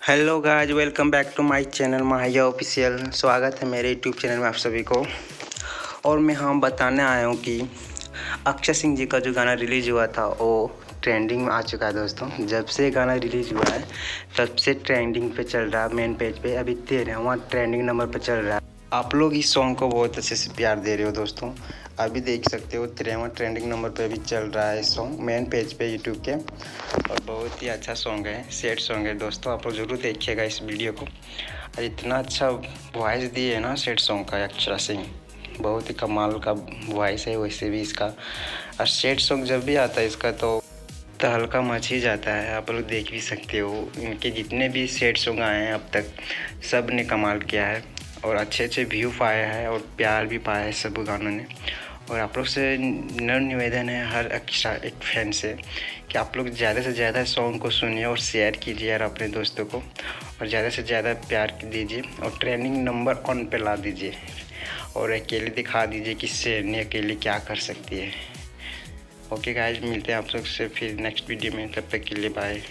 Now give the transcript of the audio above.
Hello guys, welcome back to my channel Mahiya official. स्वागत है मेरे यूट्यूब चैनल में आप सभी को। और मैं बताने आया हूँ कि अक्षय सिंह जी का जो गाना रिलीज़ हुआ था वो ट्रेंडिंग में आ चुका है दोस्तों। जब से गाना रिलीज़ हुआ है तब से ट्रेंडिंग पे चल रहा है, मेन पेज पे अभी 13वां ट्रेंडिंग नंबर पे चल रहा है। आप लोग इस सॉन्ग को बहुत अच्छे से प्यार दे रहे हो दोस्तों। अभी देख सकते हो 13वां ट्रेंडिंग नंबर पे भी चल रहा है सॉन्ग मेन पेज पे यूट्यूब के। और बहुत ही अच्छा सॉन्ग है, सैड सॉन्ग है दोस्तों। आप लोग ज़रूर देखिएगा इस वीडियो को। और इतना अच्छा वॉइस दिए है ना सैड सॉन्ग का अक्षय सिंह, बहुत ही कमाल का वॉइस है वैसे भी इसका। और सैड सॉन्ग जब भी आता है इसका तो हल्का मच ही जाता है। आप लोग देख भी सकते हो इनके जितने भी सैड सॉन्ग आए हैं अब तक सब ने कमाल किया है और अच्छे अच्छे व्यू पाया है और प्यार भी पाया है सब गानों ने। और आप लोग से निवेदन है हर एक फैन से कि आप लोग ज़्यादा से ज़्यादा सॉन्ग को सुनिए और शेयर कीजिए यार अपने दोस्तों को, और ज़्यादा से ज़्यादा प्यार दीजिए और ट्रेंडिंग नंबर 1 पे ला दीजिए और अकेले दिखा दीजिए कि शेरनी अकेले क्या कर सकती है। ओके गाइज, मिलते हैं आप लोग से फिर नेक्स्ट वीडियो में, तब तक के लिए बाय।